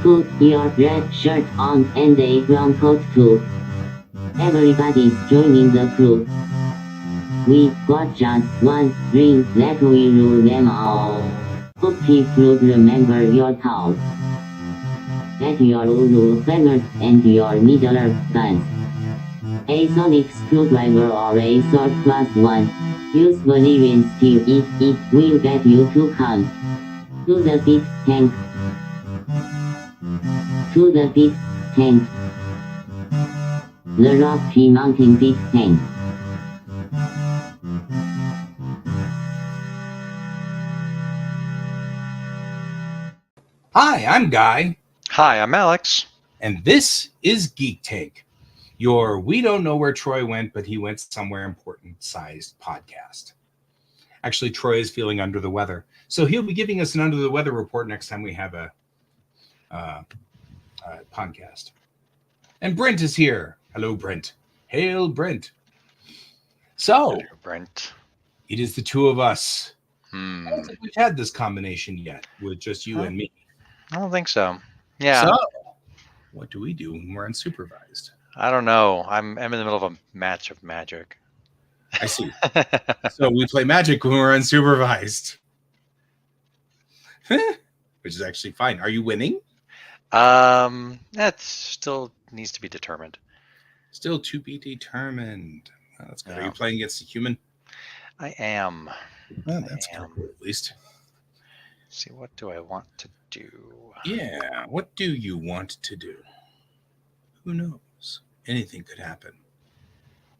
Put your red shirt on and a brown coat too. Everybody's joining the crew. We got just one ring that we rule them all. Hope you remember your thoughts. Get your Ulu feathers and your needler guns. A sonic screwdriver or a sword +1. Use Valerian steel if it will get you to come. To the big tank. To the big tank. The Rocky Mountain Big Tank. Hi, I'm Guy. Hi, I'm Alex. And this is Geek Tank, your We Don't Know Where Troy Went, but He Went Somewhere Important sized podcast. Actually, Troy is feeling under the weather, so he'll be giving us an under the weather report next time we have a podcast. And Brent is here. Hello, Brent. Hail, Brent. So, Hello, Brent. It is the two of us. I Hmm. don't think we've had this combination yet with just you and me. I don't think so. Yeah. So, what do we do when we're unsupervised? I don't know. I'm in the middle of a match of magic. I see. So we play Magic when we're unsupervised. Which is actually fine. Are you winning? That still needs to be determined. Still to be determined. Oh, that's good. Yeah. Are you playing against a human? I am. Well, that's kind of cool, at least. Let's see, what do I want to do? Yeah, what do you want to do? Who knows? Anything could happen.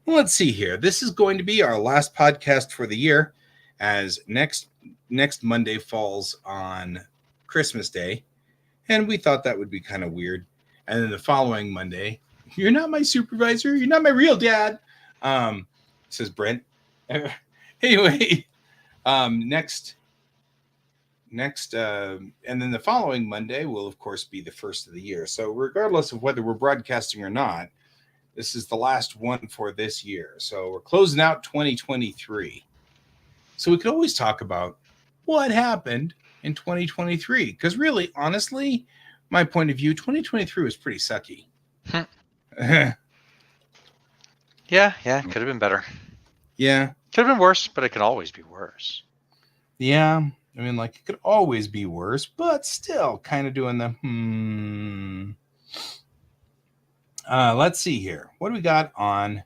Well, let's see here. This is going to be our last podcast for the year, as next Monday falls on Christmas Day, and we thought that would be kind of weird. And then the following Monday, you're not my supervisor, you're not my real dad, says Brent. Anyway, next, and then the following Monday will, of course, be the first of the year. So regardless of whether we're broadcasting or not, this is the last one for this year. So we're closing out 2023. So we could always talk about what happened in 2023. Because really, honestly, my point of view, 2023 was pretty sucky. Yeah, could have been better. Yeah. Could have been worse, but it can always be worse. Yeah. I mean, like, it could always be worse, but still kind of doing the let's see here. What do we got on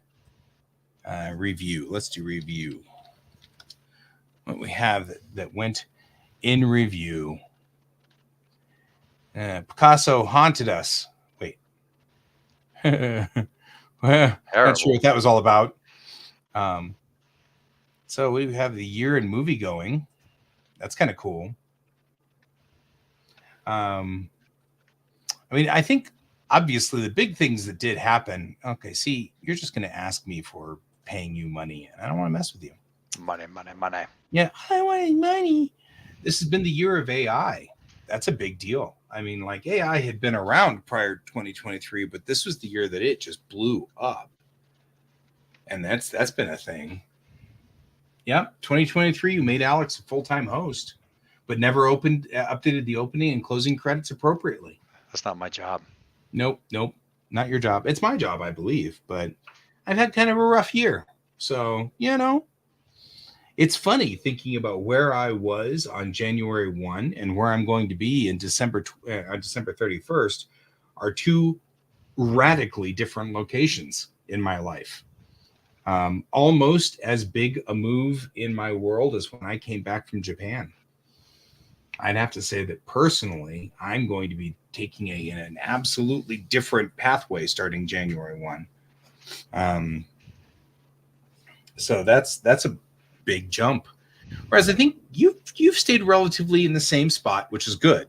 review? Let's do review. What we have that went in review. Picasso haunted us. Wait. Well, not sure what that was all about. So we have the year in movie going. That's kind of cool. I mean, I think obviously the big things that did happen. Okay, see, you're just going to ask me for paying you money, and I don't want to mess with you. Money. Yeah, I want money. This has been the year of AI. That's a big deal. I mean, like, AI had been around prior to 2023, but this was the year that it just blew up. And that's been a thing. Yep, 2023, you made Alex a full-time host, but never updated the opening and closing credits appropriately. That's not my job. Nope, not your job. It's my job, I believe, but I've had kind of a rough year. So, it's funny thinking about where I was on January 1 and where I'm going to be in December 31st are two radically different locations in my life. Almost as big a move in my world as when I came back from Japan. I'd have to say that personally, I'm going to be taking an absolutely different pathway starting January 1. So that's a big jump. Whereas I think you've stayed relatively in the same spot, which is good.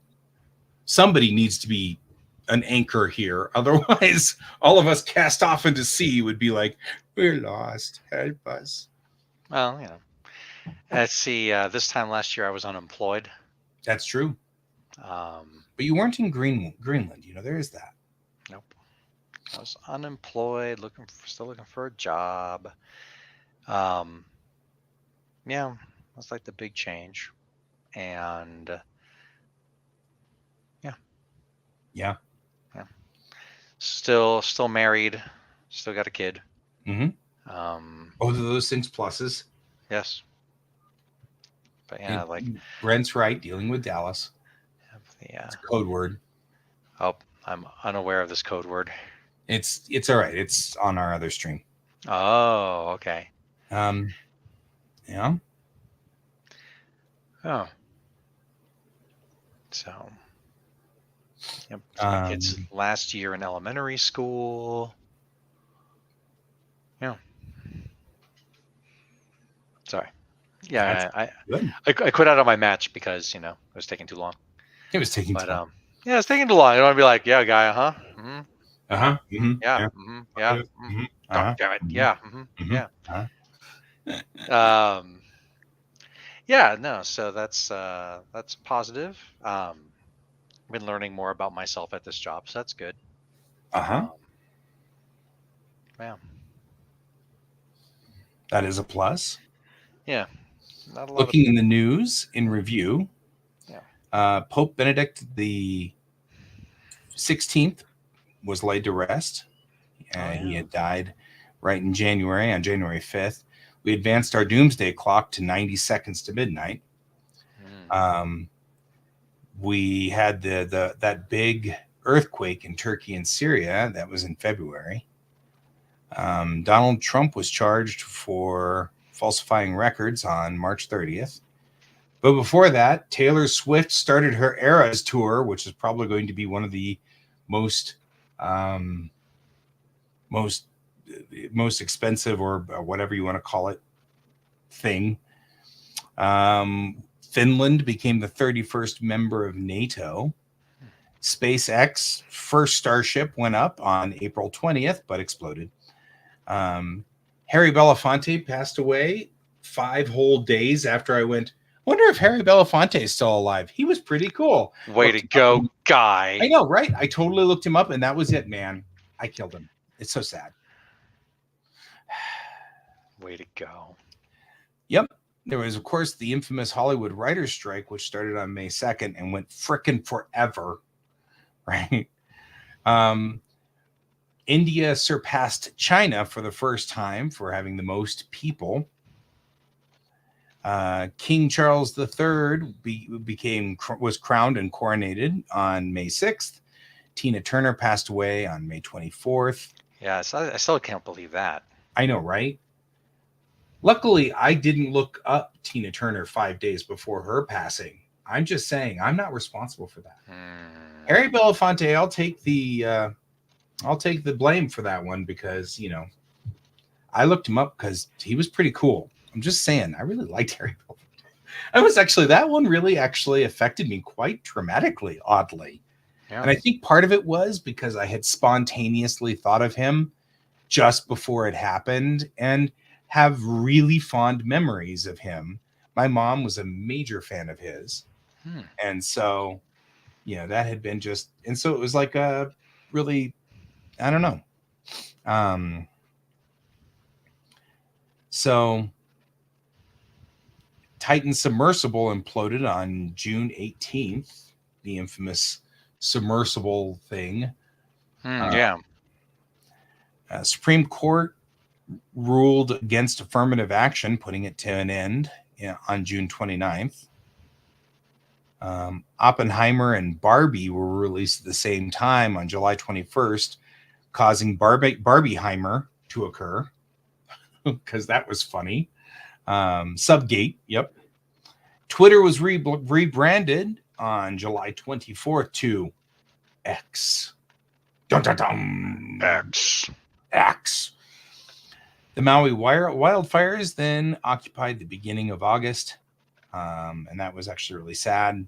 Somebody needs to be an anchor here. Otherwise, all of us cast off into sea would be like, we're lost. Help us. Well, let's see. This time last year, I was unemployed. That's true. But you weren't in Greenland. There is that. Nope. I was unemployed, still looking for a job. Yeah, that's like the big change. And Yeah. Still married. Still got a kid. Mm-hmm. Both of those things pluses. Yes. But yeah, And like Brent's right, dealing with Dallas. yeah. It's a code word. Oh, I'm unaware of this code word. It's all right. It's on our other stream. Oh, okay. Yeah. Oh. So, yep. So my kid's last year in elementary school. Yeah. Sorry. Yeah, Good. I quit out on my match because it was taking too long. It was taking But too long. yeah, it's taking too long. I don't want to be like, yeah, guy, huh? Mm-hmm. Uh-huh. Mm-hmm. Yeah. Mm-hmm. Yeah. Mm-hmm. God damn it. Yeah. Mm-hmm. Mm-hmm. Yeah. Uh-huh. Yeah. No. So that's positive. Been learning more about myself at this job, so that's good. Uh-huh. Yeah. That is a plus. Yeah. Not a lot Looking in the news in review, Yeah. Pope Benedict the 16th was laid to rest. He had died right in January, on January 5th. We advanced our doomsday clock to 90 seconds to midnight. We had that big earthquake in Turkey and Syria. That was in February. Donald Trump was charged for falsifying records on March 30th. But before that, Taylor Swift started her Eras tour, which is probably going to be one of the most expensive, or whatever you want to call it, thing. Finland became the 31st member of NATO. SpaceX first Starship went up on April 20th, but exploded. Harry Belafonte passed away 5 whole days after I went, wonder if Harry Belafonte is still alive. He was pretty cool. Way to go, guy. I know, right? I totally looked him up, and that was it, man. I killed him. It's so sad. Way to go. Yep. There was, of course, the infamous Hollywood writers' strike, which started on May 2nd and went frickin' forever, right? India surpassed China for the first time for having the most people. King Charles III was crowned and coronated on May 6th. Tina Turner passed away on May 24th. Yeah, I still can't believe that. I know, right? Luckily, I didn't look up Tina Turner 5 days before her passing. I'm just saying, I'm not responsible for that. Harry Belafonte, I'll take the blame for that one, because I looked him up because he was pretty cool. I'm just saying, I really liked Harry Belafonte. That one really actually affected me quite dramatically, oddly. Yeah. And I think part of it was because I had spontaneously thought of him just before it happened and have really fond memories of him. My mom was a major fan of his. And so, that had been just, and so it was like a really, I don't know. So Titan submersible imploded on June 18th, the infamous submersible thing. Supreme Court ruled against affirmative action, putting it to an end on June 29th. Oppenheimer and Barbie were released at the same time on July 21st, causing Barbieheimer to occur, because that was funny. Subgate, yep. Twitter was rebranded on July 24th to X. Dun, dun, dun. X. The Maui wildfires then occupied the beginning of August, and that was actually really sad.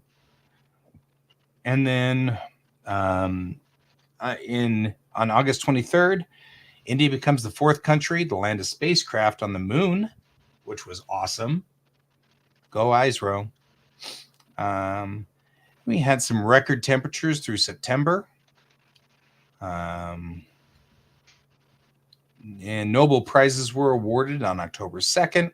And then on August 23rd, India becomes the 4th country to land a spacecraft on the moon, which was awesome. Go ISRO. We had some record temperatures through September. And Nobel Prizes were awarded on October 2nd.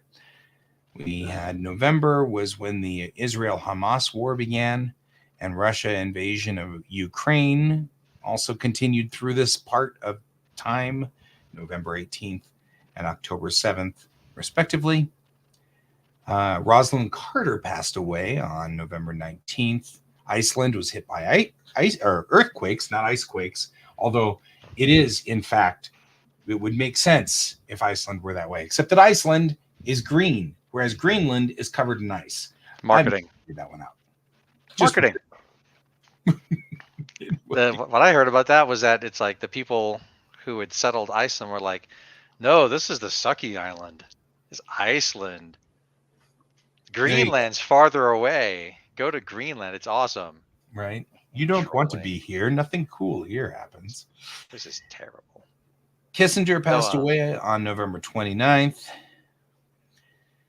We had November was when the Israel-Hamas war began, and Russia invasion of Ukraine also continued through this part of time, November 18th and October 7th, respectively. Rosalind Carter passed away on November 19th. Iceland was hit by earthquakes, not ice quakes, although it is, in fact, it would make sense if Iceland were that way, except that Iceland is green, whereas Greenland is covered in ice. Marketing. I figured that one out. Marketing. What I heard about that was that it's like the people who had settled Iceland were like, no, this is the sucky island. It's Iceland. Greenland's farther away. Go to Greenland. It's awesome. Right. You don't want to be here. Nothing cool here happens. This is terrible. Kissinger passed away on November 29th.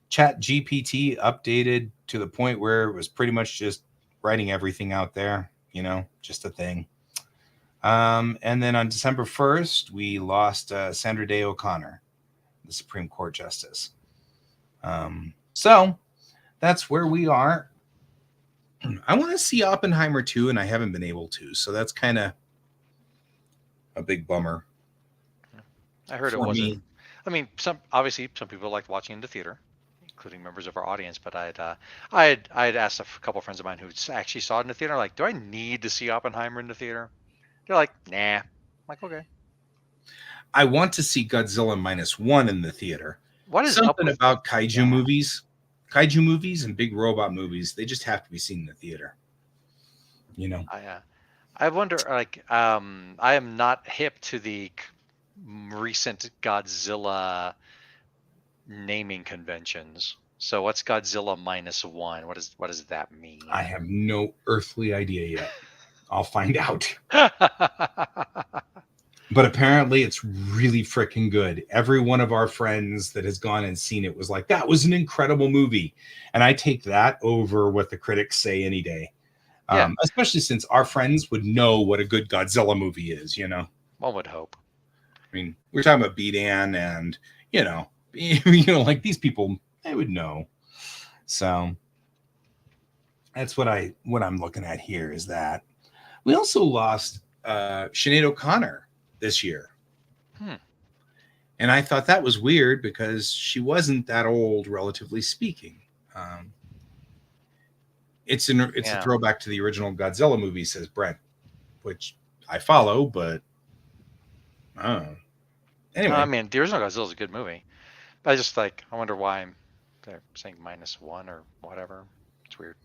ChatGPT updated to the point where it was pretty much just writing everything out there, just a thing. And then on December 1st, we lost Sandra Day O'Connor, the Supreme Court Justice. So that's where we are. I want to see Oppenheimer 2, and I haven't been able to. So that's kind of a big bummer. I heard it wasn't. I mean, some people liked watching in the theater, including members of our audience. But I had asked a couple of friends of mine who actually saw it in the theater, like, do I need to see Oppenheimer in the theater? They're like, nah. I'm like, okay. I want to see Godzilla -1 in the theater. What is something about kaiju movies? Kaiju movies and big robot movies, they just have to be seen in the theater. I wonder, like, I am not hip to the recent Godzilla naming conventions. So what's Godzilla -1? What does that mean? I have no earthly idea yet. I'll find out. But apparently it's really freaking good. Every one of our friends that has gone and seen it was like, that was an incredible movie. And I take that over what the critics say any day. Yeah. Especially since our friends would know what a good Godzilla movie is, One would hope. I mean, we're talking about Beat-An and, like these people, they would know. So that's what I'm looking at here is that. We also lost Sinead O'Connor this year. And I thought that was weird because she wasn't that old, relatively speaking. It's a throwback to the original Godzilla movie, says Brent, which I follow, but anyway. I mean, the original Godzilla is a good movie. But I wonder why they're saying -1 or whatever. It's weird.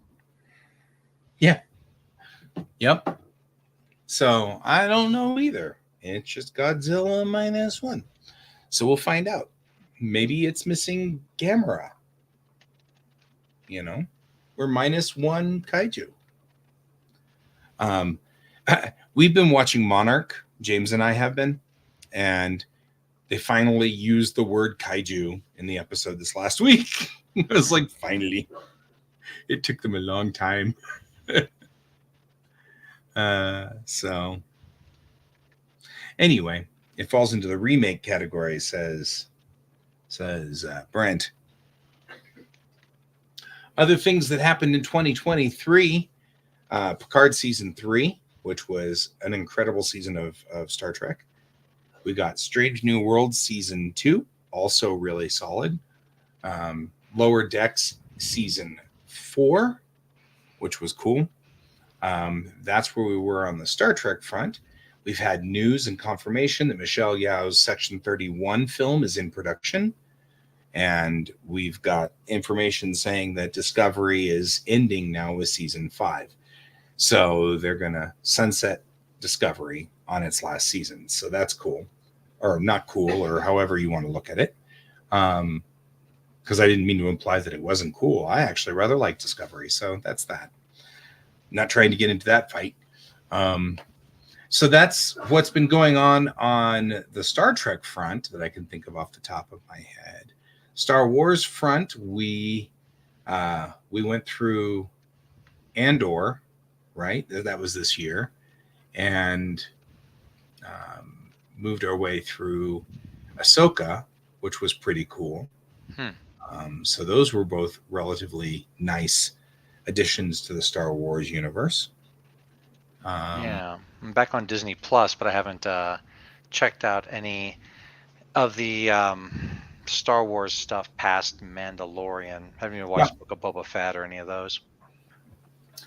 Yeah. Yep. So I don't know either. It's just Godzilla -1. So we'll find out. Maybe it's missing Gamera. We're -1 kaiju. We've been watching Monarch, James and I have been, and they finally used the word kaiju in the episode this last week. I was like, finally. It took them a long time. So anyway, it falls into the remake category, says Brent. Other things that happened in 2023, Picard season 3, which was an incredible season of Star Trek. We got Strange New Worlds season 2, also really solid. Lower Decks season 4, which was cool. That's where we were on the Star Trek front. We've had news and confirmation that Michelle Yeoh's Section 31 film is in production. And we've got information saying that Discovery is ending now with season 5. So they're going to sunset Discovery on its last season. So that's cool. Or not cool, or however you want to look at it. Because I didn't mean to imply that it wasn't cool. I actually rather like Discovery. So that's that. Not trying to get into that fight. So that's what's been going on the Star Trek front that I can think of off the top of my head. Star Wars front, we went through Andor, right? That was this year, and moved our way through Ahsoka, which was pretty cool. So those were both relatively nice additions to the Star Wars universe. Yeah, I'm back on Disney Plus, but I haven't checked out any of the Star Wars stuff past Mandalorian. I haven't even Yeah, watched Book of Boba Fett or any of those.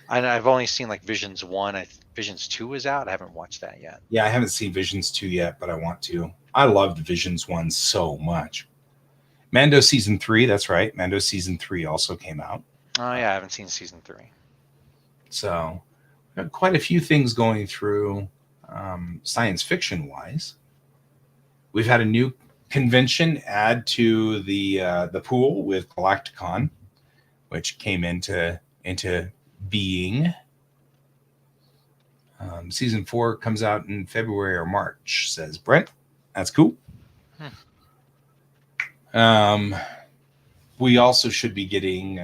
I've only seen like Visions 1. Visions 2 is out. I haven't watched that yet. yeah. I haven't seen Visions 2 yet, but I want to. I loved Visions 1 so much. Mando season 3. That's right. Mando season 3 also came out. Oh yeah, I haven't seen season 3. So quite a few things going through science fiction wise. We've had a new convention add to the pool with Galacticon, which came into being. Season 4 comes out in February or March, says Brent. That's cool. We also should be getting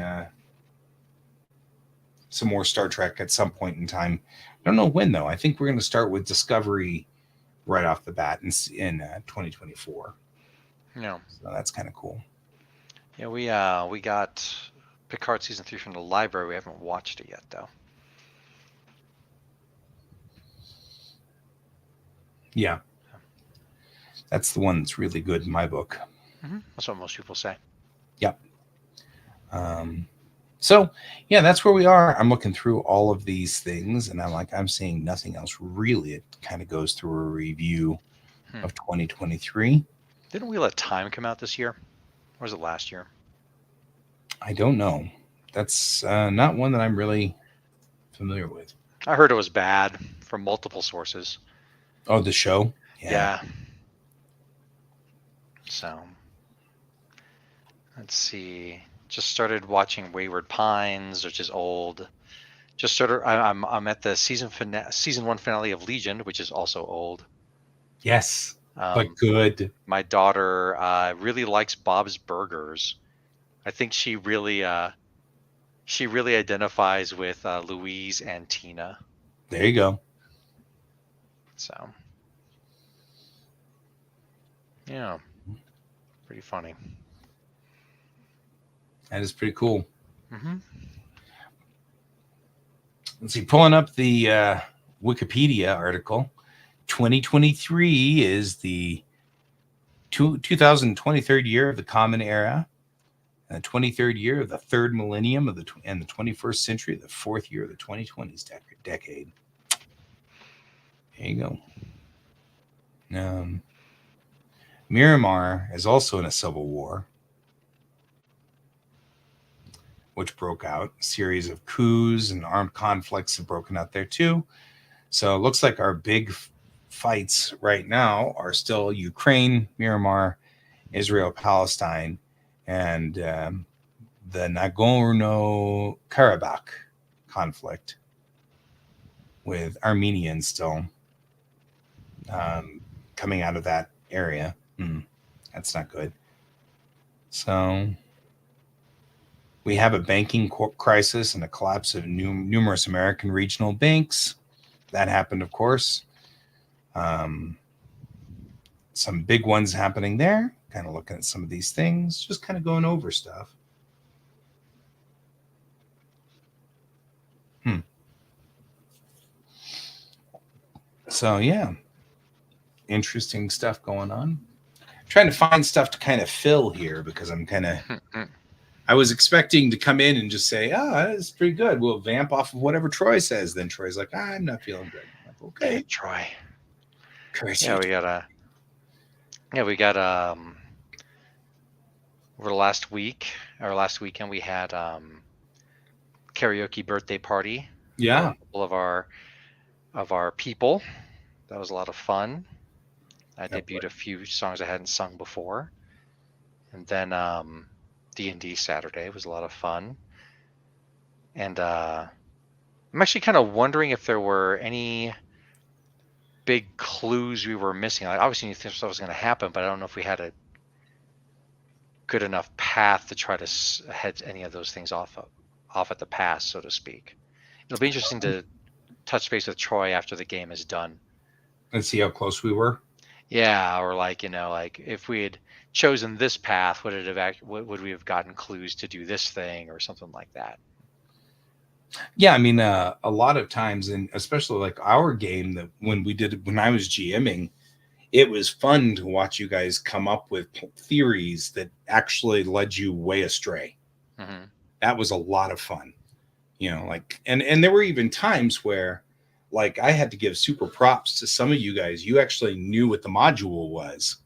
some more Star Trek at some point in time. I don't know when, though. I think we're going to start with Discovery right off the bat in 2024. Yeah. So that's kind of cool. Yeah, we got Picard season 3 from the library. We haven't watched it yet, though. Yeah. That's the one that's really good in my book. Mm-hmm. That's what most people say. Yep. So, yeah, that's where we are. I'm looking through all of these things, and I'm seeing nothing else really. It kind of goes through a review of 2023. Didn't Wheel of Time come out this year? Or was it last year? I don't know. That's not one that I'm really familiar with. I heard it was bad from multiple sources. Oh, the show? Yeah. So, let's see. Just started watching Wayward Pines, which is old. Just started. I'm at the season 1 finale of Legion, which is also old. Yes, but good. My daughter really likes Bob's Burgers. I think she really identifies with Louise and Tina. There you go. So, yeah, pretty funny. That is pretty cool. Mm-hmm. Let's see, pulling up the Wikipedia article. 2023 is the 2023rd year of the Common Era, and the 23rd year of the third millennium and the 21st century, the fourth year of the 2020s decade. There you go. Miramar is also in a civil war, which broke out. A series of coups and armed conflicts have broken out there too. So it looks like our big fights right now are still Ukraine, Miramar, Israel, Palestine, and the Nagorno-Karabakh conflict with Armenians still coming out of that area. That's not good. So we have a banking crisis and a collapse of numerous American regional banks. That happened, of course. Some big ones happening there. Kind of looking at some of these things, just kind of going over stuff. So, yeah. Interesting stuff going on. Trying to find stuff to kind of fill here because I'm kind of... I was expecting to come in and just say, that's pretty good. We'll vamp off of whatever Troy says. Then Troy's like, I'm not feeling good. I'm like, okay. Yeah, Troy. Crazy. Yeah, we got over the last weekend, we had karaoke birthday party. Yeah. For a couple of our people. That was a lot of fun. I debuted a few songs I hadn't sung before. And then D&D Saturday was a lot of fun. And I'm actually kind of wondering if there were any big clues we were missing. Like, obviously, you think stuff was going to happen, but I don't know if we had a good enough path to try to head any of those things off at the pass, so to speak. It'll be interesting to touch base with Troy after the game is done and see how close we were. Yeah, or like if we had chosen this path, would we have gotten clues to do this thing or something like that? Yeah, I mean, a lot of times, and especially like our game that when I was GMing, it was fun to watch you guys come up with theories that actually led you way astray. Mm-hmm. That was a lot of fun, like, and there were even times where, like, I had to give super props to some of you guys. You actually knew what the module was,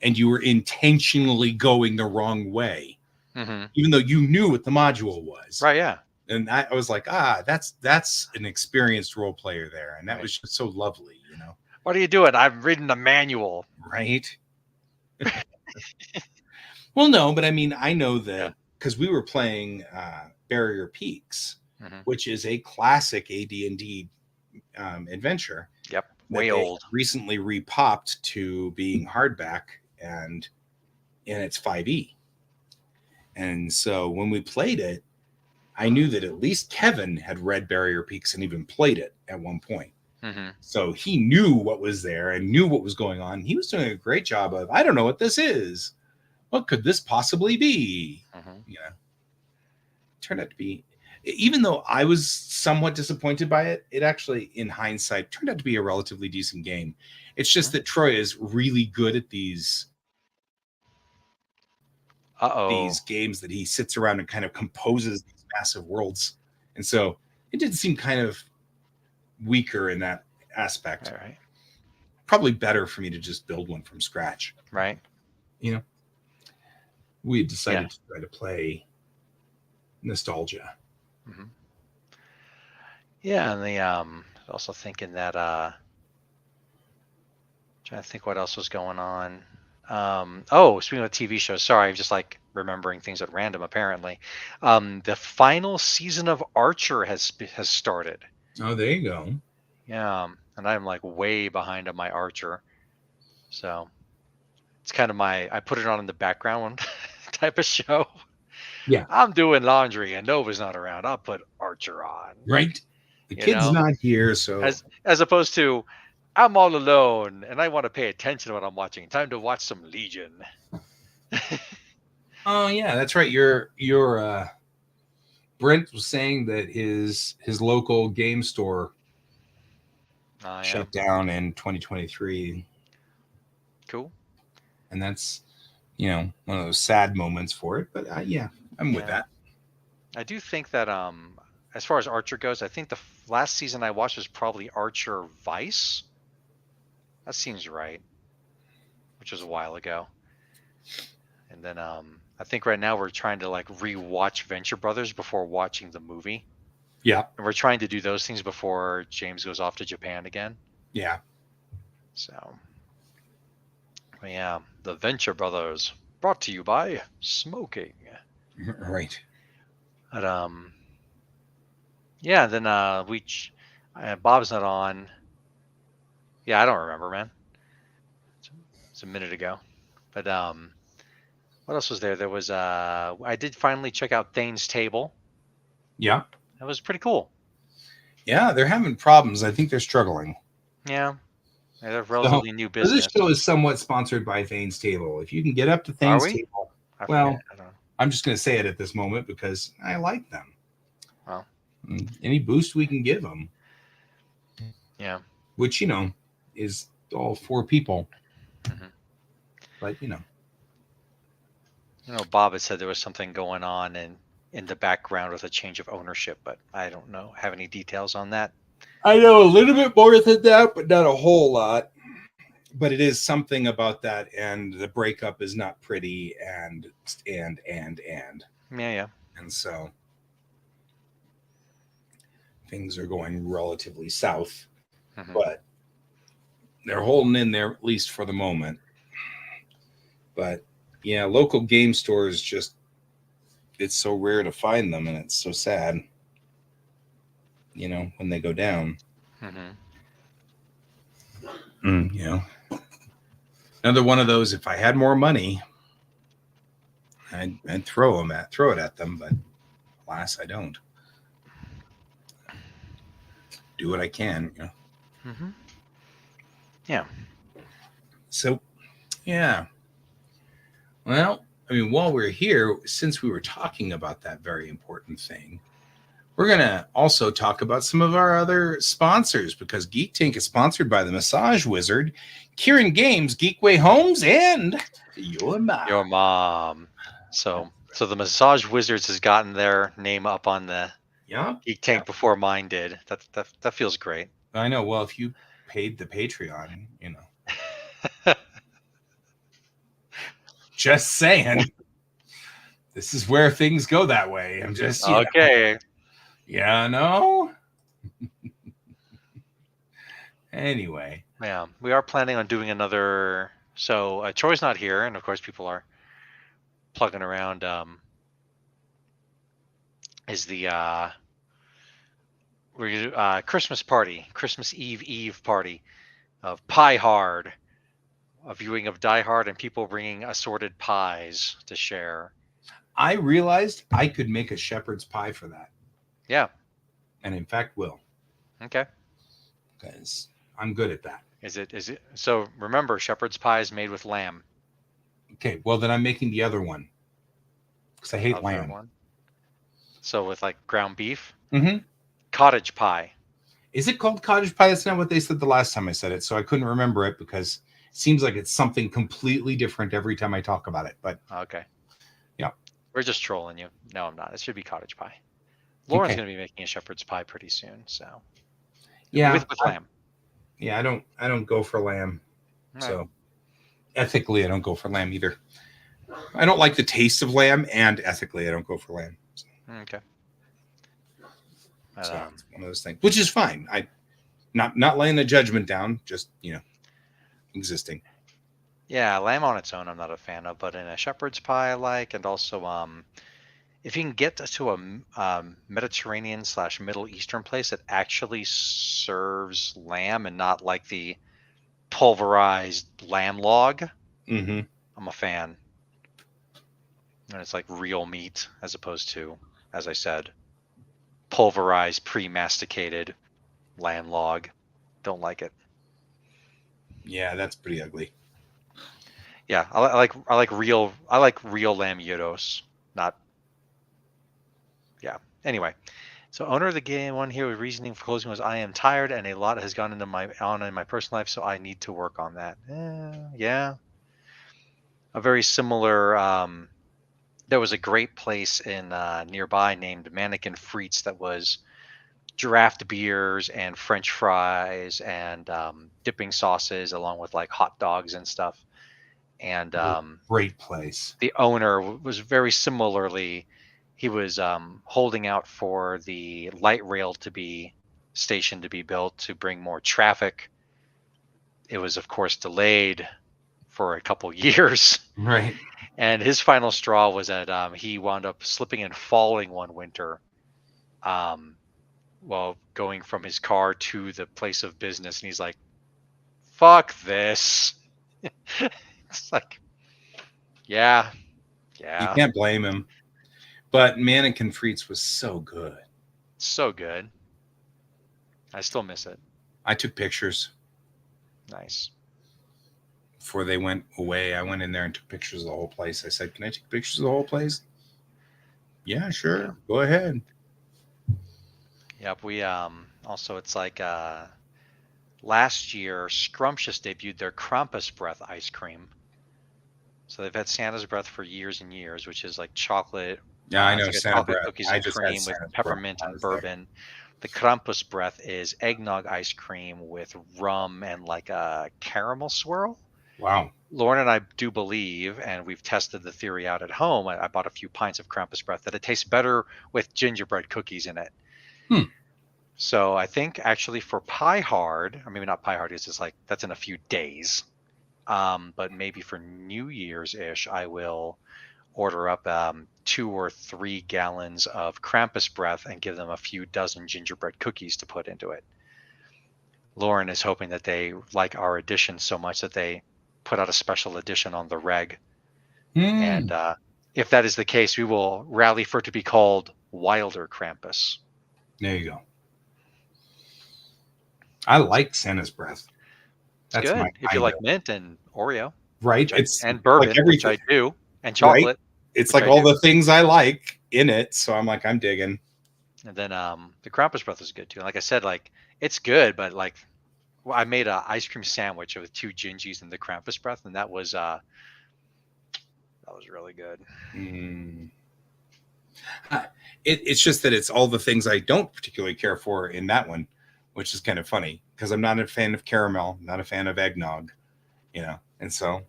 and you were intentionally going the wrong way, Mm-hmm. even though you knew what the module was. Right? Yeah. And I was like, that's an experienced role player there, and that Right. was just so lovely, What are you doing? I'm reading the manual. right? Well, no, but I mean, I know Yeah. that because we were playing Barrier Peaks, Mm-hmm. which is a classic AD&D adventure Yep. that Way they old. recently repopped to being hardback, and it's 5e. And so when we played it, I knew that at least Kevin had read Barrier Peaks and even played it at one point. Mm-hmm. So he knew what was there and knew what was going on. He was doing a great job of, I don't know what this is. What could this possibly be? Mm-hmm. Turned out to be, even though I was somewhat disappointed by it, it actually, in hindsight, turned out to be a relatively decent game. It's just that Troy is really good at these Uh-oh. games that he sits around and kind of composes these massive worlds. And so it did seem kind of weaker in that aspect. All right. Probably better for me to just build one from scratch. Right. We had decided to try to play nostalgia. Mm-hmm. Yeah, and the also thinking that trying to think what else was going on. Speaking of TV shows, sorry, I'm just like remembering things at random. Apparently, the final season of Archer has started. Oh, there you go. Yeah, and I'm like way behind on my Archer, so it's kind of I put it on in the background type of show. Yeah. I'm doing laundry and Nova's not around. I'll put Archer on. Right. The kid's not here, so as opposed to I'm all alone and I want to pay attention to what I'm watching. Time to watch some Legion. Oh yeah, that's right. Your Brent was saying that his local game store shut down in 2023. Cool. And that's one of those sad moments for it. But yeah, I'm with that. I do think that as far as Archer goes, I think the last season I watched was probably Archer Vice. That seems right, which was a while ago. And then I think right now we're trying to like rewatch Venture Brothers before watching the movie. Yeah. And we're trying to do those things before James goes off to Japan again. Yeah. So, yeah, the Venture Brothers brought to you by smoking. Right. But yeah, then Bob's not on. Yeah, I don't remember, man. It's a minute ago. But what else was there? There was I did finally check out Thane's Table. Yeah. That was pretty cool. Yeah, they're having problems. I think they're struggling. Yeah. They're relatively new business. This show is somewhat sponsored by Thane's Table. If you can get up to Thane's Table, I'm just going to say it at this moment because I like them. Well, any boost we can give them. Yeah. Which, is all 4 people. Mm-hmm. But, Bob had said there was something going on in the background with a change of ownership, but I don't have any details on that. I know a little bit more than that, but not a whole lot. But it is something about that, and the breakup is not pretty, and. Yeah. And so things are going relatively south, but they're holding in there, at least for the moment. But yeah, local game stores it's so rare to find them, and it's so sad, when they go down. Another one of those, if I had more money, I'd throw it at them, but alas, I don't. Do what I can, Yeah. So, yeah. Well, I mean, while we're here, since we were talking about that very important thing, We're going to also talk about some of our other sponsors because Geek Tank is sponsored by the Massage Wizard, Kieran Games, Geekway Homes, and your mom. Your mom. So the Massage Wizards has gotten their name up on the Geek Tank before mine did. That feels great. I know. Well, if you paid the Patreon, you know. Just saying. This is where things go that way. I'm just okay. Yeah, no. Anyway. Yeah, we are planning on doing another. So Troy's not here, and of course people are plugging around. Is the we're gonna do Christmas party, Christmas Eve party of Pie Hard, a viewing of Die Hard, and people bringing assorted pies to share. I realized I could make a shepherd's pie for that. Yeah. And in fact will. Okay. Because I'm good at that. Is it so remember shepherd's pie is made with lamb. Okay, well then I'm making the other one. Because I hate lamb. One. So with like ground beef? Mm-hmm. Cottage pie. Is it called cottage pie? That's not what they said the last time I said it, so I couldn't remember it because it seems like it's something completely different every time I talk about it. But okay. Yeah. We're just trolling you. No, I'm not. It should be cottage pie. Lauren's going to be making a shepherd's pie pretty soon, so yeah, with lamb. Yeah, I don't go for lamb. Right. So ethically, I don't go for lamb either. I don't like the taste of lamb, and ethically, I don't go for lamb. So. Okay. So it's one of those things, which is fine. I not laying a judgment down, just existing. Yeah, lamb on its own, I'm not a fan of, but in a shepherd's pie, I like, and also if you can get to a Mediterranean / Middle Eastern place that actually serves lamb and not like the pulverized lamb log, I'm a fan. And it's like real meat as opposed to, as I said, pulverized, pre-masticated lamb log. Don't like it. Yeah, that's pretty ugly. Yeah, I like real lamb gyros, not. Yeah. Anyway, so owner of the game one here with reasoning for closing was I am tired and a lot has gone into my personal life, so I need to work on that. Yeah. A very similar. There was a great place in nearby named Mannequin Frites that was draft beers and French fries and dipping sauces along with like hot dogs and stuff. And great place. The owner was very similarly, he was holding out for the light rail station to be built to bring more traffic. It was, of course, delayed for a couple years. Right. And his final straw was that he wound up slipping and falling one winter while going from his car to the place of business. And he's like, fuck this. It's like, yeah. You can't blame him. But Mannequin Frites was so good. So good. I still miss it. I took pictures. Nice. Before they went away, I went in there and took pictures of the whole place. I said, can I take pictures of the whole place? Yeah, sure. Yeah. Go ahead. Yep. We also, it's like last year, Scrumptious debuted their Krampus Breath ice cream. So they've had Santa's Breath for years and years, which is like chocolate. Yeah, I know. Like Santa chocolate Breath. Cookies and cream with peppermint and bourbon. The Krampus Breath is eggnog ice cream with rum and like a caramel swirl. Wow. Lauren and I do believe, and we've tested the theory out at home. I bought a few pints of Krampus Breath that it tastes better with gingerbread cookies in it. So I think actually for Pie Hard, or maybe not Pie Hard, it's just like that's in a few days. But maybe for New Year's-ish, I will order up 2 or 3 gallons of Krampus Breath and give them a few dozen gingerbread cookies to put into it. Lauren is hoping that they like our edition so much that they put out a special edition on the reg. And if that is the case, we will rally for it to be called Wilder Krampus. There you go. I like Santa's Breath. That's good. If you like mint and Oreo. Right. And bourbon, like which I do. And chocolate. Right? It's like all the things I like in it. So I'm like, I'm digging. And then the Krampus breath was good too. And like I said, like it's good, but like I made a ice cream sandwich with 2 Gingies and the Krampus breath, and that was really good. It's just that it's all the things I don't particularly care for in that one, which is kind of funny because I'm not a fan of caramel, not a fan of eggnog, and so,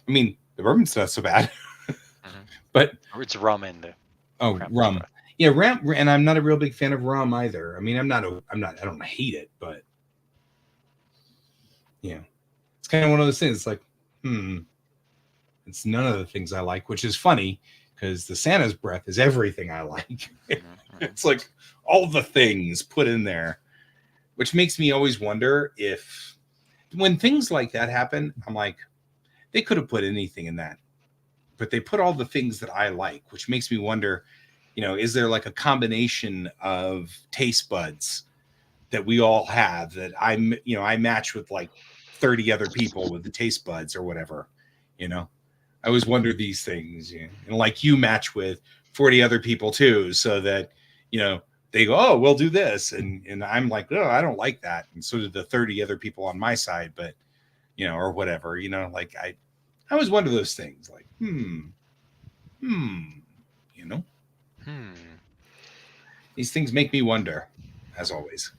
I mean, the bourbon's not so bad, but it's rum in the Krampus rum breath. Yeah, rum, and I'm not a real big fan of rum either. I mean, I don't hate it, but it's kind of one of those things. It's like, it's none of the things I like, which is funny because the Santa's breath is everything I like. It's like all the things put in there, which makes me always wonder if when things like that happen, I'm like, they could have put anything in that, but they put all the things that I like, which makes me wonder, is there like a combination of taste buds that we all have that I match with like 30 other people with the taste buds or whatever, I always wonder these things, and like you match with 40 other people too, so that, they go, oh, we'll do this. And I'm like, oh, I don't like that. And so did the 30 other people on my side, but, or whatever, like I always wonder those things like, These things make me wonder, as always.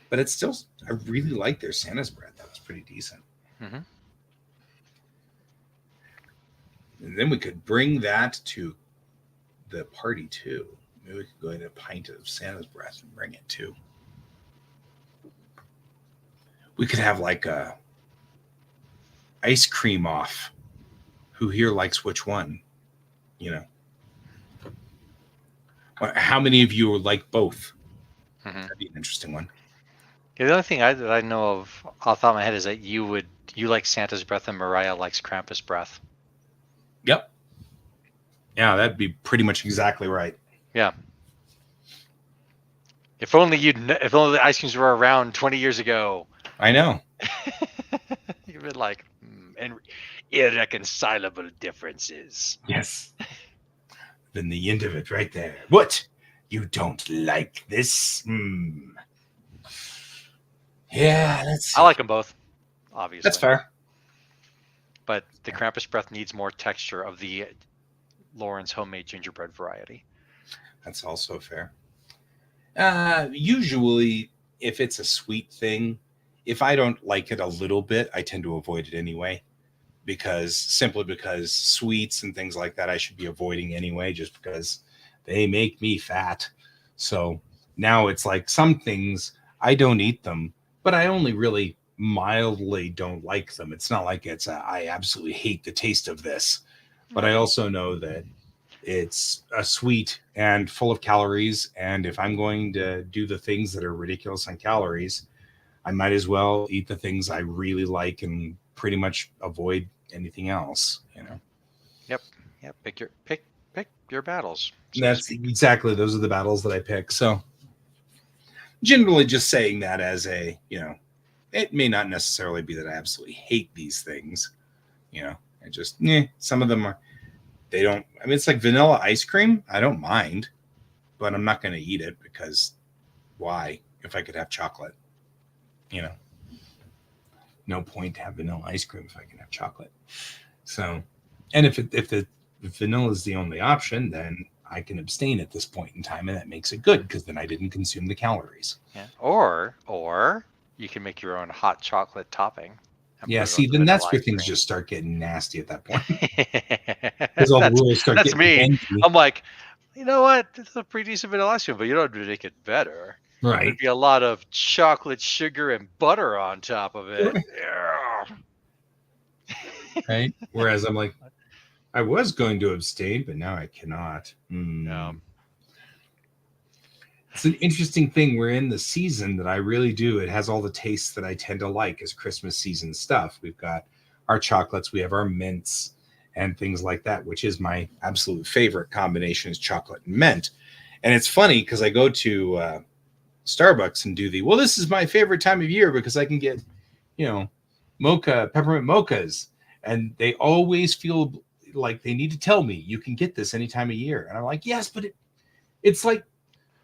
But it's still, I really like their Santa's bread. That was pretty decent. And then we could bring that to the party too. Maybe we could go get a pint of Santa's breath and bring it too. We could have like a ice cream off. Who here likes which one? How many of you like both? That'd be an interesting one. Yeah, the only thing that I know of off the top of my head is that you like Santa's breath and Mariah likes Krampus breath. Yep. Yeah, that'd be pretty much exactly right. Yeah. If only the ice creams were around 20 years ago. I know. You've been like, and irreconcilable differences. Yes. Then the end of it right there. What? You don't like this? Yeah, I like them both, obviously. That's fair. But the Krampus breath needs more texture of the Lauren's homemade gingerbread variety. That's also fair. Usually, if it's a sweet thing, if I don't like it a little bit, I tend to avoid it anyway. Simply because sweets and things like that I should be avoiding anyway, just because they make me fat. So now it's like some things I don't eat them, but I only really mildly don't like them. It's not like I absolutely hate the taste of this, but I also know that it's a sweet and full of calories. And if I'm going to do the things that are ridiculous on calories, I might as well eat the things I really like and pretty much avoid anything else, Yep. Pick your battles. That's exactly, those are the battles that I pick. So generally just saying that as a, it may not necessarily be that I absolutely hate these things. I just, some of them are, it's like vanilla ice cream. I don't mind, but I'm not going to eat it because why? If I could have chocolate, no point to have vanilla ice cream if I can have chocolate. So, and if vanilla is the only option, then I can abstain at this point in time, and that makes it good because then I didn't consume the calories. Yeah. Or you can make your own hot chocolate topping. Yeah, see, then that's where things just start getting nasty at that point. Because all the rules start getting me. Angry. I'm like, you know what? It's a pretty decent vanilla ice cream, but you don't have to make it better. Right. There'd be a lot of chocolate, sugar, and butter on top of it. Right? Whereas I'm like, I was going to abstain, but now I cannot. No. It's an interesting thing. We're in the season that I really do. It has all the tastes that I tend to like as Christmas season stuff. We've got our chocolates, we have our mints and things like that, which is my absolute favorite combination is chocolate and mint. And it's funny because I go to Starbucks and do this is my favorite time of year because I can get, peppermint mochas. And they always feel like they need to tell me you can get this any time of year. And I'm like, yes, but It's like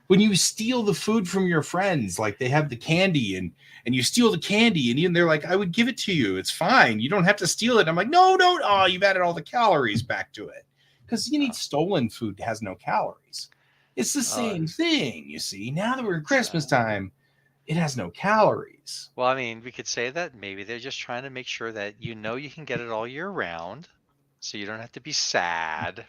when you steal the food from your friends, like they have the candy and you steal the candy and even they're like, I would give it to you. It's fine. You don't have to steal it. I'm like, no, don't. Oh, you've added all the calories back to it. Because you need stolen food that has no calories. It's the same thing, you see. Now that we're in Christmas time, it has no calories. Well, I mean, we could say that maybe they're just trying to make sure that you can get it all year round, so you don't have to be sad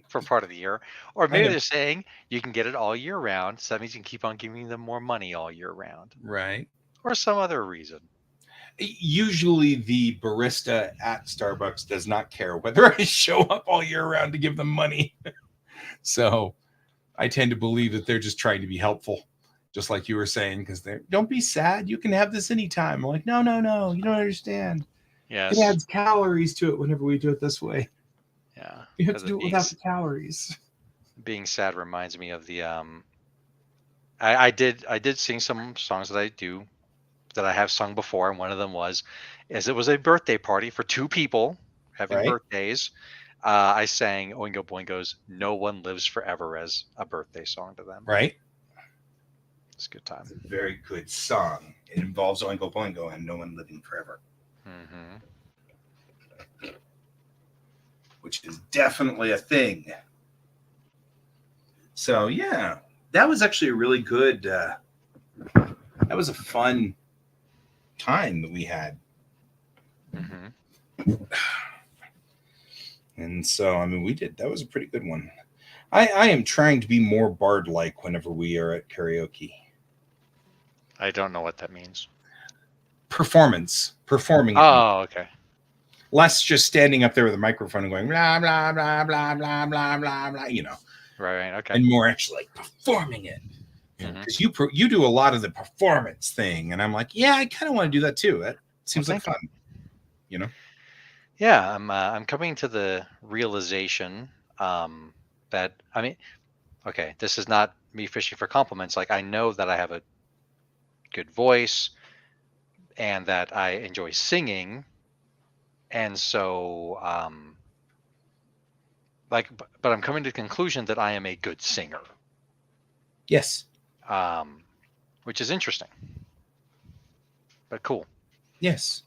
for part of the year. Or maybe they're saying you can get it all year round, so that means you can keep on giving them more money all year round. Right. Or some other reason. Usually the barista at Starbucks does not care whether I show up all year round to give them money. So I tend to believe that they're just trying to be helpful, just like you were saying, because they're don't be sad. You can have this anytime. I'm like, no, you don't understand. Yes. It adds calories to it whenever we do it this way. Yeah. You have to do it without the calories. Being sad reminds me of the I did sing some songs that I have sung before, and one of them was it was a birthday party for 2 people having birthdays. I sang Oingo Boingo's "No One Lives Forever" as a birthday song to them. Right. It's a good time. It's a very good song. It involves Oingo Boingo and no one living forever. Mm-hmm. Which is definitely a thing. So, yeah, that was actually a really good, that was a fun time that we had. Mm-hmm. And so, I mean, that was a pretty good one. I am trying to be more bard-like whenever we are at karaoke. I don't know what that means. Performing. Oh, okay. Less just standing up there with a microphone and going blah blah blah blah blah blah blah blah. You know. Right. Okay. And more actually like performing it. Because you do a lot of the performance thing, and I'm like, yeah, I kind of want to do that too. That seems like fun. You know. Yeah, I'm coming to the realization that, I mean, okay, this is not me fishing for compliments. Like, I know that I have a good voice and that I enjoy singing, and so but I'm coming to the conclusion that I am a good singer. Yes. Which is interesting, but cool. Yes.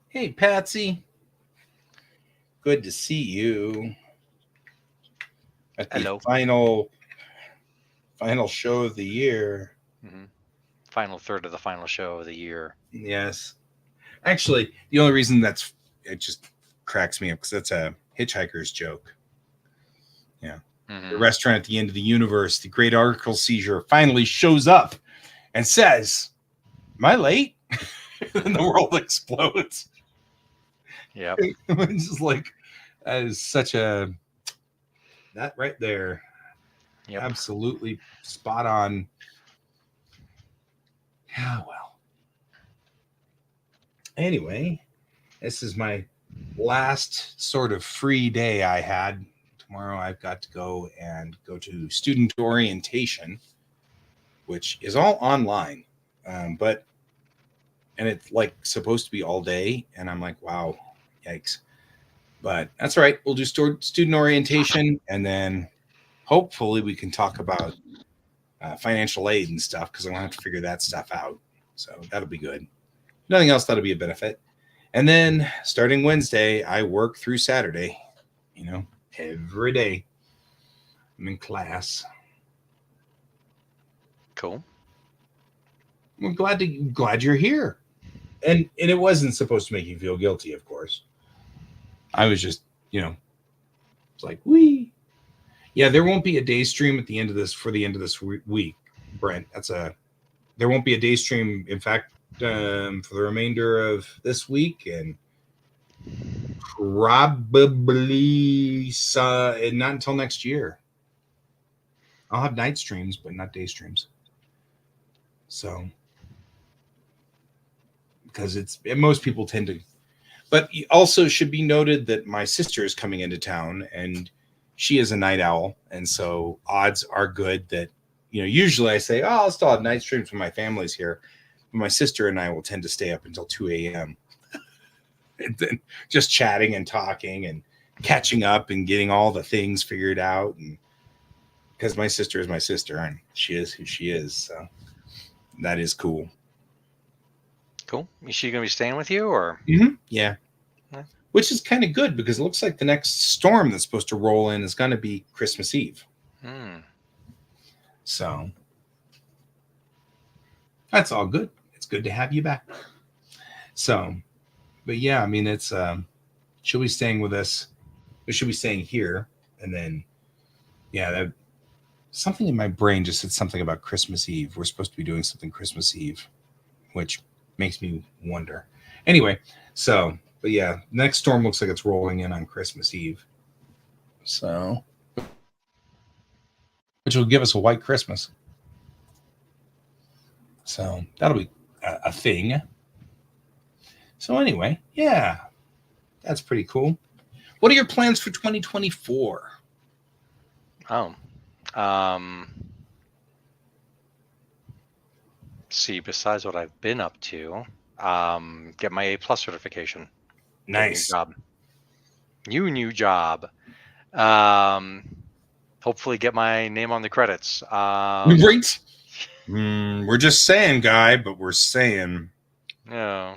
Hey, Patsy. Good to see you at the final show of the year. Mm-hmm. Final third of the final show of the year. Yes. Actually, the only reason it just cracks me up because that's a hitchhiker's joke. Yeah. Mm-hmm. The restaurant at the end of the universe, the great article seizure, finally shows up and says, "Am I late?" And the world explodes. Yeah. It's just like, that is such that right there. Yep. Absolutely spot on. Yeah, well. Anyway, this is my last sort of free day I had. Tomorrow I've got to go to student orientation, which is all online. And it's like supposed to be all day. And I'm like, wow, yikes. But that's all right. We'll do student orientation, and then hopefully we can talk about financial aid and stuff, because I won't have to figure that stuff out. So that'll be good. Nothing else that'll be a benefit. And then starting Wednesday, I work through Saturday. You know, every day I'm in class. Cool. I'm glad you're here. And it wasn't supposed to make you feel guilty, of course. I was just, it's like, wee. Yeah, there won't be a day stream at the end of this week, Brent. There won't be a day stream, in fact, for the remainder of this week, and probably not until next year. I'll have night streams, but not day streams. So, because most people tend to, but also should be noted that my sister is coming into town, and she is a night owl, and so odds are good that, usually I say, I'll still have night streams when my family's here. But my sister and I will tend to stay up until 2 a.m. and then just chatting and talking and catching up and getting all the things figured out. And because my sister is my sister and she is who she is. So that is cool. Cool. Is she going to be staying with you or? Yeah. Which is kind of good because it looks like the next storm that's supposed to roll in is going to be Christmas Eve. So that's all good. It's good to have you back. So, but yeah, I mean, it's, she'll be staying with us. She'll be staying here. And then, yeah, that, something in my brain just said something about Christmas Eve. We're supposed to be doing something Christmas Eve, which makes me wonder. Anyway, so, but yeah, next storm looks like it's rolling in on Christmas Eve. So, which will give us a white Christmas. So that'll be a thing. So anyway, yeah, that's pretty cool. What are your plans for 2024? See, besides what I've been up to, get my A+ certification. Nice. New job. Hopefully get my name on the credits. Right. We're just saying, guy, but we're saying. Yeah.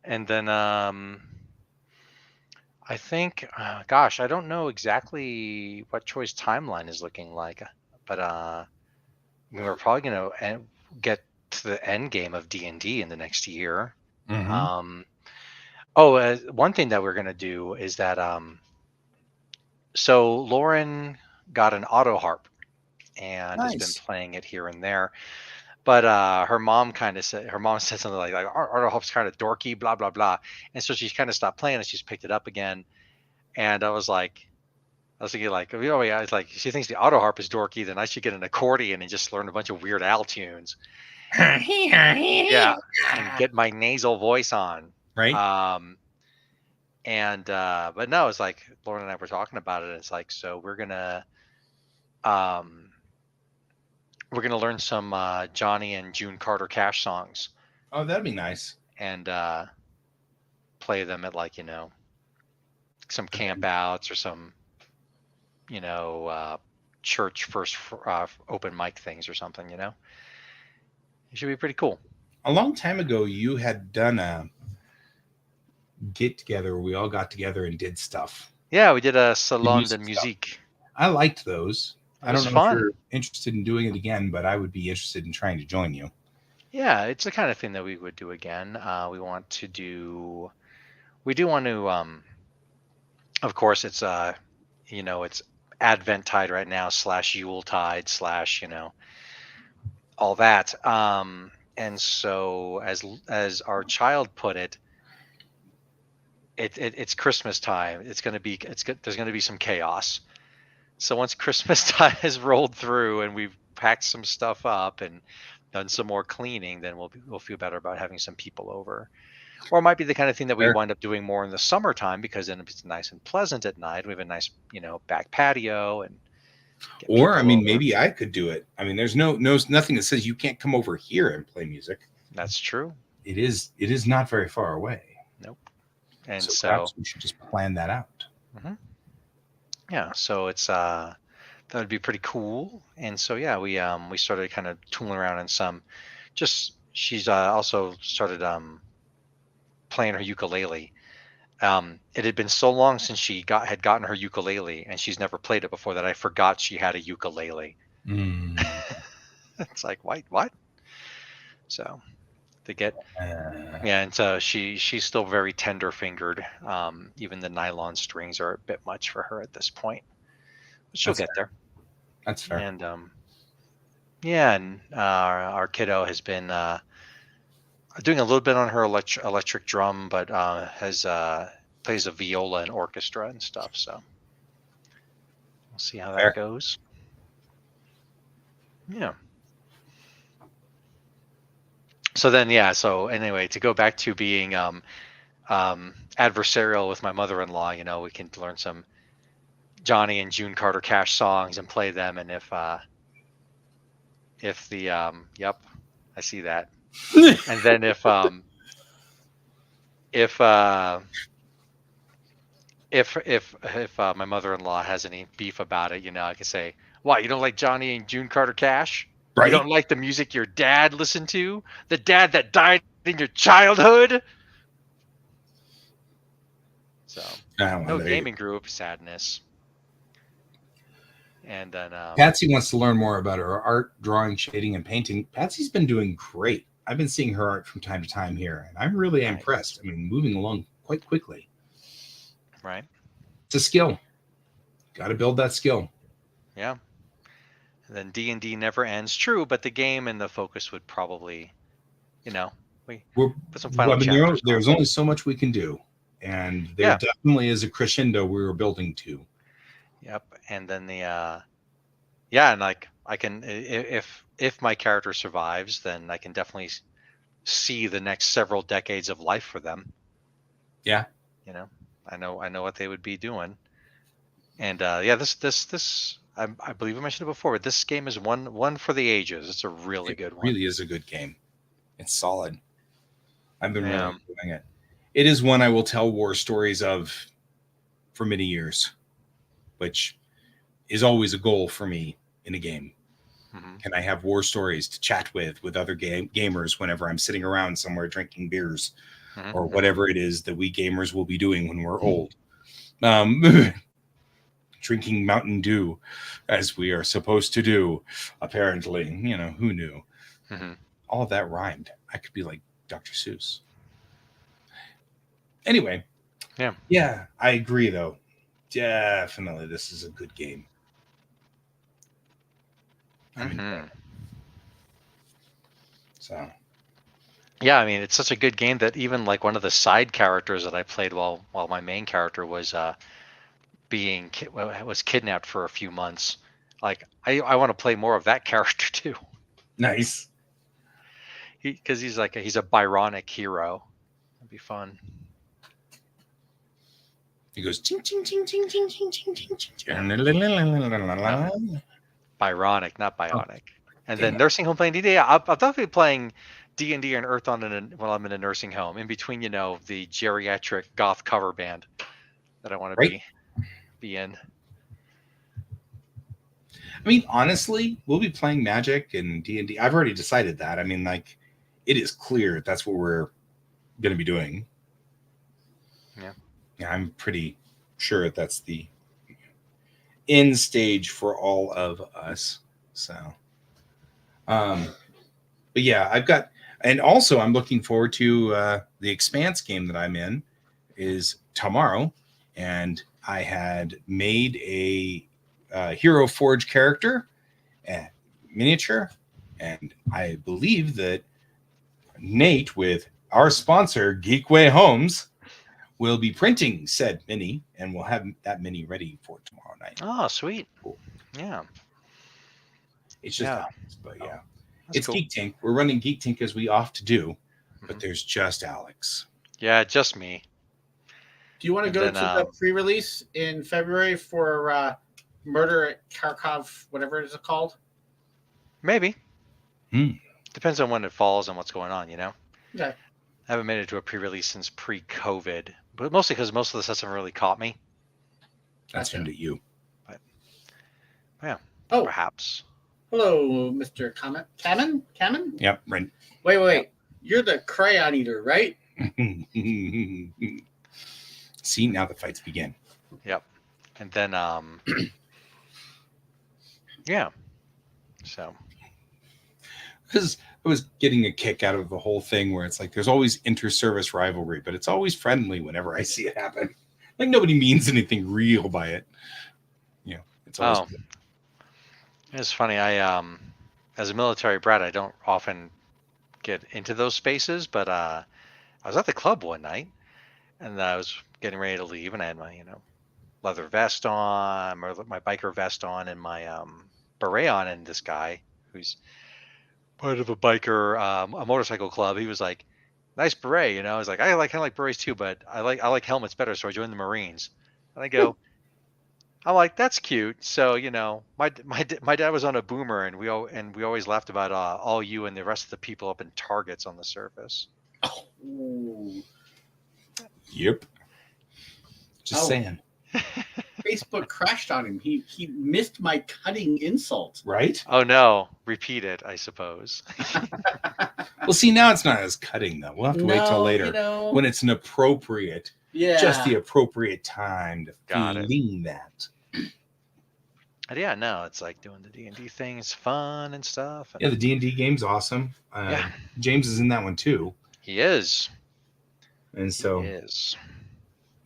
And then I think, gosh, I don't know exactly what Troy's timeline is looking like, but we're probably going to get to the end game of D&D in the next year. One thing that we're going to do is that so Lauren got an auto harp and has been playing it here and there. But her mom said something like auto harp's kind of dorky, blah blah blah, and so she's kind of stopped playing and she's picked it up again. And I was thinking like, I was like, she thinks the auto harp is dorky, then I should get an accordion and just learn a bunch of Weird Al tunes. Yeah, and get my nasal voice on. Right. But no, it's like Lauren and I were talking about it. And it's like, so we're gonna learn some Johnny and June Carter Cash songs. Oh, that'd be nice. And play them at some camp outs or some church first open mic things or something. It should be pretty cool. A long time ago, you had done a get together where we all got together and did stuff. Yeah, we did a Salon de Musique. I liked those. I don't know fun. if you're interested in doing it again, but I would be interested in trying to join you. Yeah, it's the kind of thing that we would do again. We do want to, of course, it's it's Adventtide right now / Yuletide / all that. And so as our child put it, it's Christmas time. There's going to be some chaos. So once Christmas time has rolled through and we've packed some stuff up and done some more cleaning, then we'll feel better about having some people over. Or it might be the kind of thing that we wind up doing more in the summertime, because then it's nice and pleasant at night. We have a nice, back patio and. Or I mean, maybe I could do it. I mean, there's nothing that says you can't come over here and play music. That's true. It is not very far away. Nope. And so perhaps we should just plan that out. Mm-hmm. Yeah. So it's that would be pretty cool. And so yeah, we started kind of tooling around in some. She's also started playing her ukulele. It had been so long since she had gotten her ukulele, and she's never played it before, that I forgot she had a ukulele. It's like, what? So to get and so she's still very tender fingered. Even the nylon strings are a bit much for her at this point, but she'll get there. That's fair. And and our kiddo has been doing a little bit on her electric drum, but plays a viola and orchestra and stuff. So we'll see how that goes. Yeah. So then, so anyway, to go back to being adversarial with my mother-in-law, we can learn some Johnny and June Carter Cash songs and play them. And if the yep, I see that. And then if my mother-in-law has any beef about it, I can say, Why, you don't like Johnny and June Carter Cash? Right? You don't like the music your dad listened to? The dad that died in your childhood? So, no gaming group, sadness. And then Patsy wants to learn more about her art, drawing, shading, and painting. Patsy's been doing great. I've been seeing her art from time to time here, and I'm really impressed. I mean, moving along quite quickly. Right. It's a skill. Got to build that skill. Yeah. And then D&D never ends. True, but the game and the focus would probably, we put some final chapters. There's only so much we can do, and there definitely is a crescendo we were building to. Yep. And then and like I can, if my character survives, then I can definitely see the next several decades of life for them. Yeah. I know what they would be doing. And this I believe I mentioned it before, but this game is one for the ages. It's a really good one. It really is a good game. It's solid. I've been really enjoying it. It is one I will tell war stories of for many years, which is always a goal for me in a game. Mm-hmm. Can I have war stories to chat with other gamers whenever I'm sitting around somewhere drinking beers or whatever it is that we gamers will be doing when we're old. Drinking Mountain Dew as we are supposed to do, apparently. Who knew? Mm-hmm. All of that rhymed. I could be like Dr. Seuss. Anyway. Yeah, I agree, though. Definitely, this is a good game. So. Yeah, I mean, it's such a good game that even like one of the side characters that I played while my main character was was kidnapped for a few months. Like I want to play more of that character too. Nice. Because he's a Byronic hero. That'd be fun. He goes ching ching ching ching ching ching ching ching ching. Byronic, not Bionic. And then nursing home playing D&D. I'll definitely be playing D&D and Earthdawn while I'm in a nursing home. In between, the geriatric goth cover band that I want to be in. I mean, honestly, we'll be playing Magic and D&D. I've already decided that. I mean, like, it is clear that's what we're going to be doing. Yeah, I'm pretty sure that's the end stage for all of us. So, but yeah, I've got, and also I'm looking forward to the Expanse game that I'm in is tomorrow, and I had made a Hero Forge character, miniature, and I believe that Nate with our sponsor Geekway Homes will be printing said mini, and we'll have that mini ready for tomorrow night. Oh, sweet. Cool. Yeah. It's just Alex, but yeah. It's cool. Geek Tank. We're running Geek Tank as we often do, but there's just Alex. Yeah, just me. Do you want to go to the pre-release in February for Murder at Kharkov, whatever it's called? Maybe. Depends on when it falls and what's going on, Okay. I haven't made it to a pre-release since pre-COVID, but mostly because most of the sets haven't really caught me. That's into you. But, yeah. Oh. Perhaps. Hello, Mr. Kamen? Yep, right. Wait. You're the crayon eater, right? See, now the fights begin. Yep. And then, yeah. So. Because I was getting a kick out of the whole thing where it's like there's always inter-service rivalry, but it's always friendly whenever I see it happen. Like nobody means anything real by it. It's always good. It's funny. I as a military brat, I don't often get into those spaces, but I was at the club one night and I was getting ready to leave, and I had my leather vest on, my biker vest on, and my beret on, and this guy who's part of a biker, a motorcycle club, he was like, "Nice beret," I was like, I kind of like berets too, but I like helmets better, so I joined the Marines. And I go, I'm like, that's cute. So my dad was on a boomer, and we always laughed about all you and the rest of the people up in targets on the surface. Oh. Yep. Just saying. Facebook crashed on him. He missed my cutting insult. Right? Oh no! Repeat it, I suppose. Well, see, now it's not as cutting though. We'll have to wait till later when it's an appropriate, just the appropriate time to feeling that. But yeah, no, it's like doing the D&D thing is fun and stuff. And yeah, the D&D game's awesome. James is in that one too. He is. And so, he is.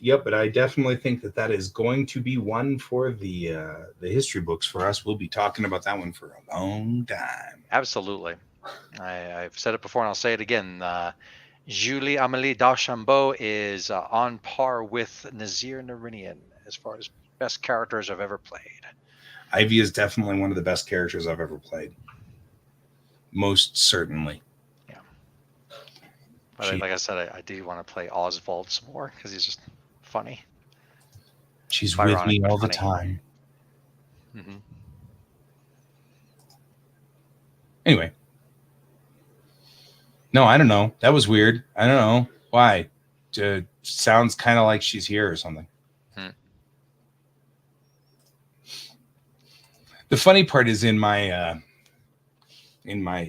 Yep, but I definitely think that is going to be one for the history books for us. We'll be talking about that one for a long time. Absolutely. I've said it before and I'll say it again. Julie Amélie d'Archambault is on par with Nazir Narinian as far as best characters I've ever played. Ivy is definitely one of the best characters I've ever played. Most certainly. Yeah. But like I said, I do want to play Oswald some more because he's just funny. She's with me all the time. Mm-hmm. Anyway. No, I don't know. That was weird. I don't know. Why? Sounds kind of like she's here or something. The funny part is in my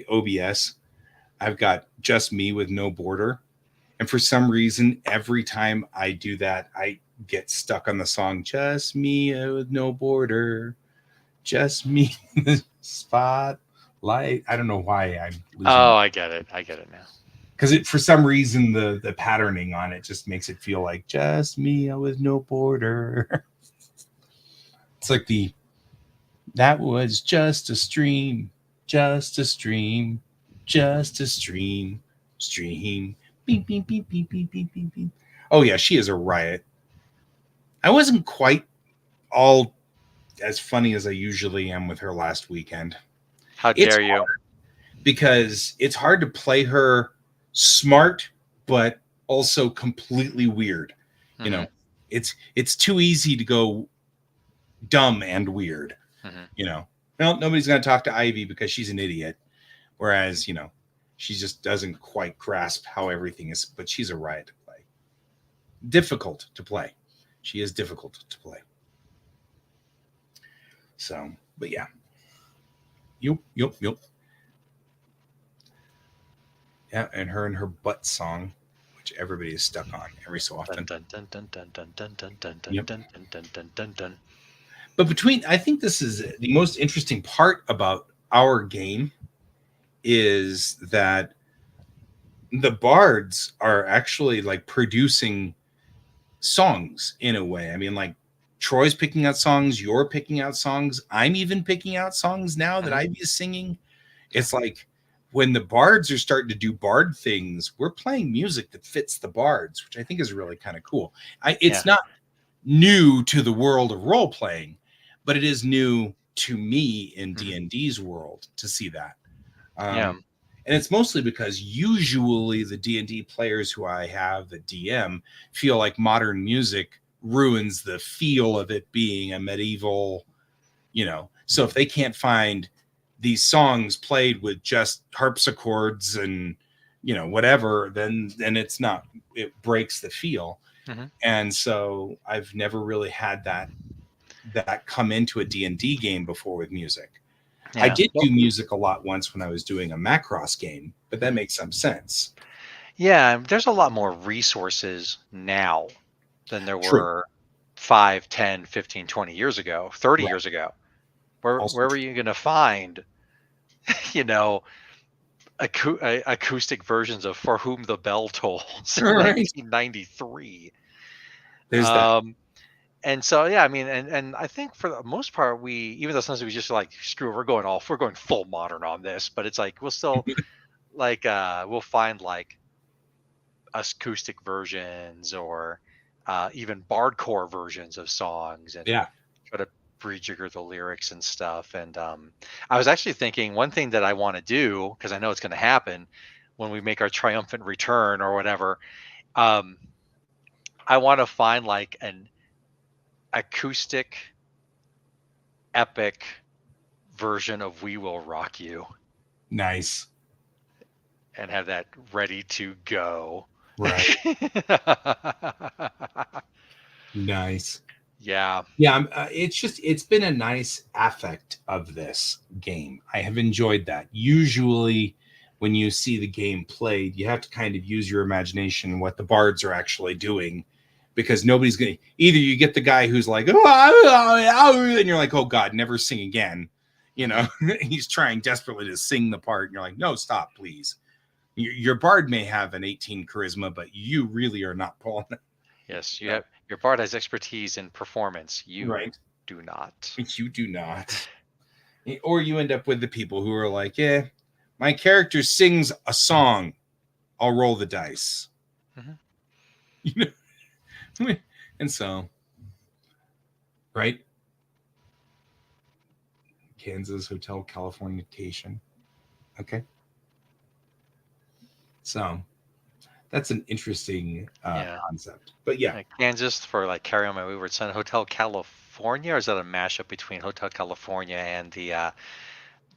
OBS, I've got just me with no border. And for some reason, every time I do that, I get stuck on the song, just me with no border, just me in the spotlight. I don't know why I'm losing I get it. I get it now. Because for some reason, the patterning on it just makes it feel like just me with no border. It's like that was just a stream, just a stream, just a stream, stream. Beep, beep, beep, beep, beep, beep, beep, beep. Oh, yeah, she is a riot. I wasn't quite all as funny as I usually am with her last weekend. How dare you? Because it's hard to play her smart, but also completely weird. Mm-hmm. You know, it's too easy to go dumb and weird. Mm-hmm. You know, well, nobody's going to talk to Ivy because she's an idiot. Whereas, you know, she just doesn't quite grasp how everything is, but she's a riot to play. Difficult to play. She is difficult to play. So, but yeah. Yup. Yeah, and her butt song, which everybody is stuck on every so often. But I think this is the most interesting part about our game is that the bards are actually like producing songs in a way. I mean, like Troy's picking out songs, you're picking out songs. I'm even picking out songs now that Ivy is singing. It's like when the bards are starting to do bard things, we're playing music that fits the bards, which I think is really kind of cool. It's not new to the world of role playing, but it is new to me in D&D's world to see that. And it's mostly because usually the D&D players who I have, the DM, feel like modern music ruins the feel of it being a medieval, you know. So if they can't find these songs played with just harpsichords and, you know, whatever, then it breaks the feel. Mm-hmm. And so I've never really had that come into a D&D game before with music. Yeah. I did do music a lot once when I was doing a Macross game, but that makes some sense. Yeah, there's a lot more resources now than there were 5, 10, 15, 20 years ago, 30 years ago. Where were you going to find, you know, acoustic versions of For Whom the Bell Tolls in 1993? There's that. And so, yeah, I mean, and I think for the most part, even though sometimes we just like, screw, we're going full modern on this, but it's like, we'll still like, we'll find like acoustic versions or even bardcore versions of songs and try to rejigger the lyrics and stuff. And I was actually thinking one thing that I want to do, because I know it's going to happen when we make our triumphant return or whatever. I want to find like an acoustic epic version of We Will Rock You. Nice. And have that ready to go. Right. Nice. Yeah. Yeah, it's been a nice affect of this game. I have enjoyed that. Usually when you see the game played, you have to kind of use your imagination what the bards are actually doing, because nobody's going to, either you get the guy who's like, oh, and you're like, oh God, never sing again. You know, he's trying desperately to sing the part. And you're like, no, stop, please. Your bard may have an 18 charisma, but you really are not pulling it. Yes, you have, your bard has expertise in performance. You do not. You do not. Or you end up with the people who are like, yeah, my character sings a song. I'll roll the dice. You know? And so, right? Kansas Hotel Californication. Okay. So that's an interesting concept. But yeah. Like Kansas for like Carry On My Wayward Son. Hotel California, or is that a mashup between Hotel California and the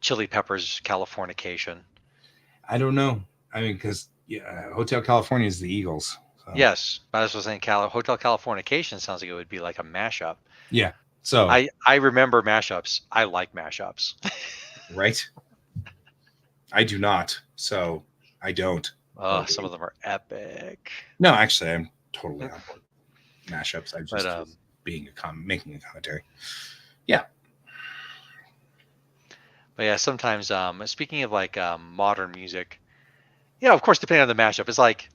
Chili Peppers Californication? I don't know. I mean, because Hotel California is the Eagles. So. Yes, but I was saying Hotel Californication sounds like it would be like a mashup. Yeah. So I remember mashups. I like mashups. Right. I do not. So I don't. Oh, some of them are epic. No, actually, I'm totally on board. Mashups. I just being making a commentary. Yeah. But yeah, sometimes speaking of like modern music, yeah, of course, depending on the mashup, it's like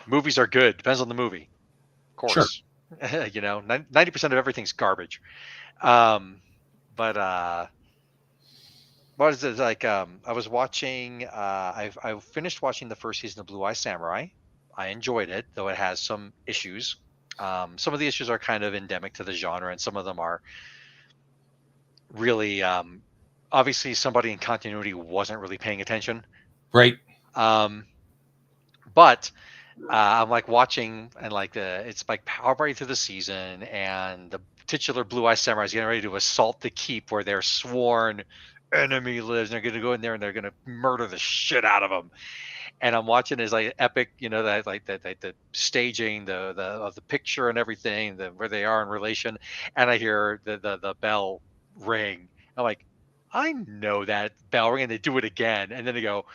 movies are good. Depends on the movie, of course. Sure. You know, 90% of everything's garbage. But what is it like? I was watching. I finished watching the first season of Blue Eye Samurai. I enjoyed it, though it has some issues. Some of the issues are kind of endemic to the genre, and some of them are really obviously somebody in continuity wasn't really paying attention. Right. But I'm like watching, and like it's like partway through the season, and the titular Blue Eye Samurai is getting ready to assault the keep where their sworn enemy lives. And they're going to go in there and they're going to murder the shit out of them. And I'm watching his like epic, you know, that like the staging, the of the picture and everything, where they are in relation. And I hear the bell ring. I'm like, I know that bell ring, and they do it again, and then they go,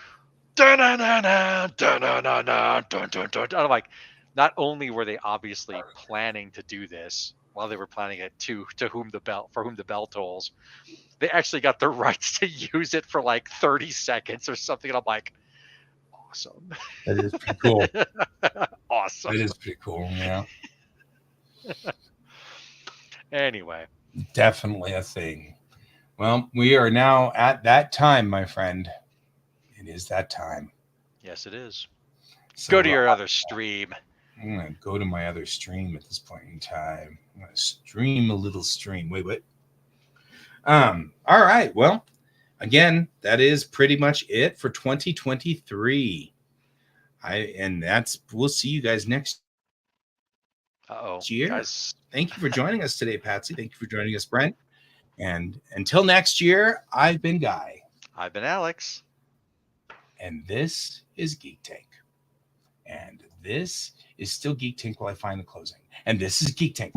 dun dun dun dun dun dun dun dun dun dun. I'm like, not only were they obviously planning to do this while they were planning it for whom the bell tolls, they actually got the rights to use it for like 30 seconds or something. And I'm like, awesome. That is pretty cool. Awesome. That is pretty cool. Yeah. Anyway. Definitely a thing. Well, we are now at that time, my friend. It is that time. Yes, it is. So go to your other stream. I'm going to go to my other stream at this point in time. I'm going to stream a little stream. Wait, what? All right. Well, again, that is pretty much it for 2023. We'll see you guys next year. Guys. Thank you for joining us today, Patsy. Thank you for joining us, Brent. And until next year, I've been Guy. I've been Alex. And this is Geek Tank. And this is still Geek Tank while I find the closing. And this is Geek Tank.